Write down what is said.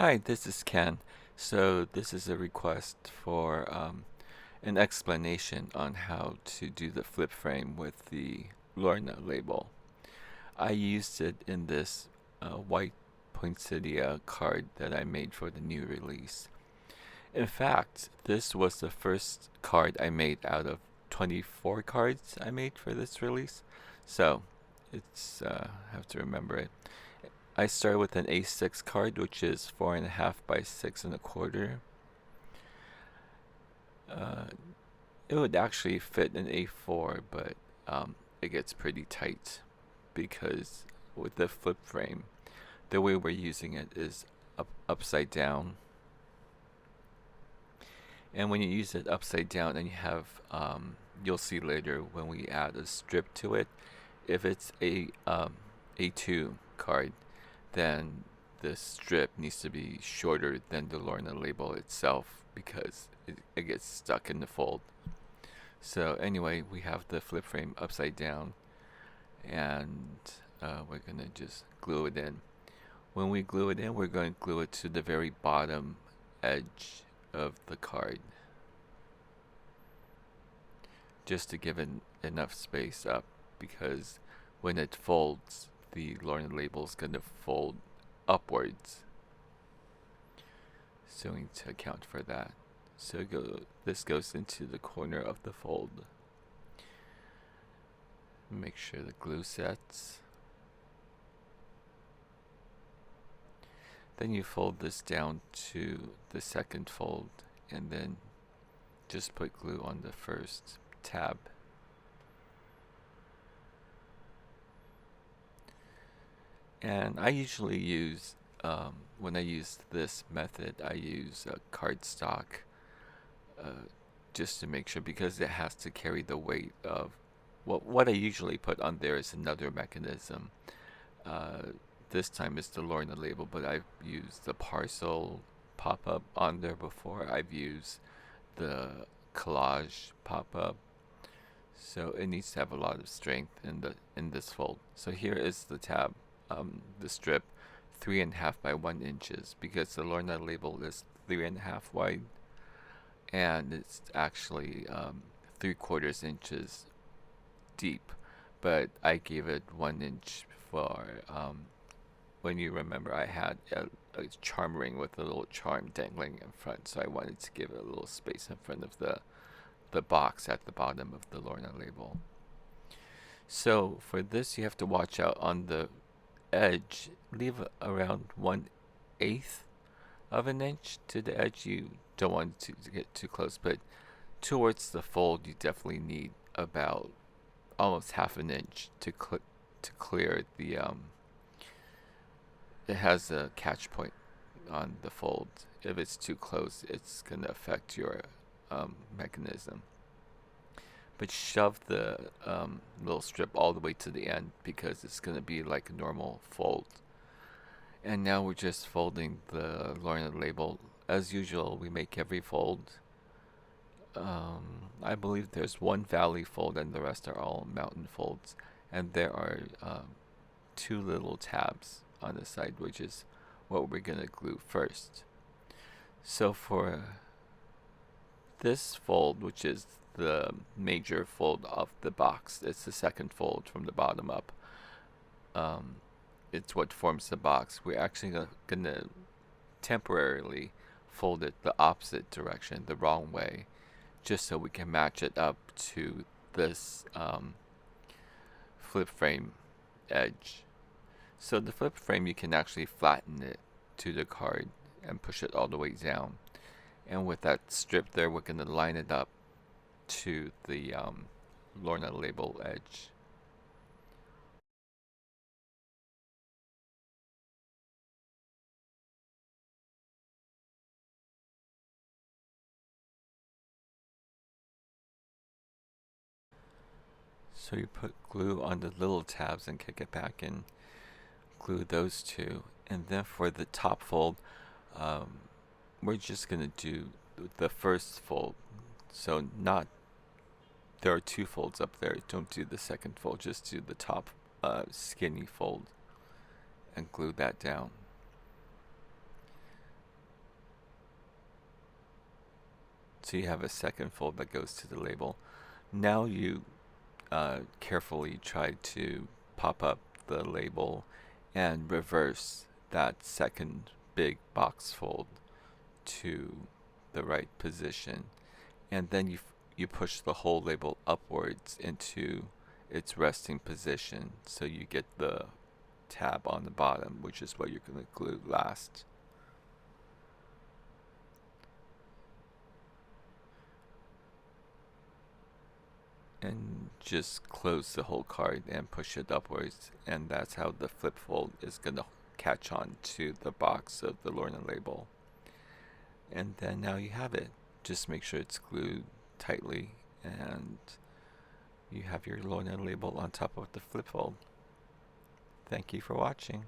Hi, this is Ken. So this is a request for an explanation on how to do the flip frame with the Lorna label. I used it in this white poinsettia card that I made for the new release. In fact, this was the first card I made out of 24 cards I made for this release. So it's I have to remember it. I started with an A6 card, which is 4.5 by 6.25. Uh, it would actually fit an A4, but it gets pretty tight because with the flip frame, the way we're using it is upside down. And when you use it upside down and you have, you'll see later when we add a strip to it, if it's a A2 card, then the strip needs to be shorter than the Lorna label itself because it gets stuck in the fold. So anyway, we have the flip frame upside down, and we're gonna just glue it in. When we glue it in, we're going to glue it to the very bottom edge of the card, just to give it enough space up, because when it folds, the Lorna label is going to fold upwards. So we need to account for that. So this goes into the corner of the fold. Make sure the glue sets. Then you fold this down to the second fold and then just put glue on the first tab. And I usually use, when I use this method, I use cardstock just to make sure, because it has to carry the weight of what I usually put on there is another mechanism. This time it's the Lorna label, but I've used the parcel pop-up on there before. I've used the collage pop-up. So it needs to have a lot of strength in this fold. So here is the tab, the strip, 3.5 by 1 inches, because the Lorna label is 3.5 wide, and it's actually 3/4 inches deep, but I gave it 1 inch for when you remember I had a charm ring with a little charm dangling in front, so I wanted to give it a little space in front of the box at the bottom of the Lorna label. So for this, you have to watch out on the edge. Leave around 1/8 of an inch to the edge. You don't want to get too close, but towards the fold, you definitely need about almost half an inch to clear the It has a catch point on the fold. If it's too close, it's gonna affect your mechanism. But shove the little strip all the way to the end, because it's gonna be like a normal fold. And now we're just folding the Lorna label. As usual, we make every fold. I believe there's one valley fold and the rest are all mountain folds. And there are 2 little tabs on the side, which is what we're gonna glue first. So for this fold, which is the major fold of the box, it's the second fold from the bottom up. It's what forms the box. We're actually gonna temporarily fold it the opposite direction, the wrong way, just so we can match it up to this flip frame edge. So the flip frame, you can actually flatten it to the card and push it all the way down. And with that strip there, we're going to line it up to the Lorna label edge. So you put glue on the little tabs and kick it back in, glue those two. And then for the top fold, we're just going to do the first fold. So there are 2 folds up there. Don't do the second fold, just do the top skinny fold and glue that down. So you have a second fold that goes to the label. Now you carefully try to pop up the label and reverse that second big box fold to the right position, and then you push the whole label upwards into its resting position, so you get the tab on the bottom, which is what you're going to glue last. And just close the whole card and push it upwards, and that's how the flip fold is going to catch on to the box of the Lorna label. And then now you have it. Just make sure it's glued tightly, and you have your Lorna label on top of the flip fold. Thank you for watching.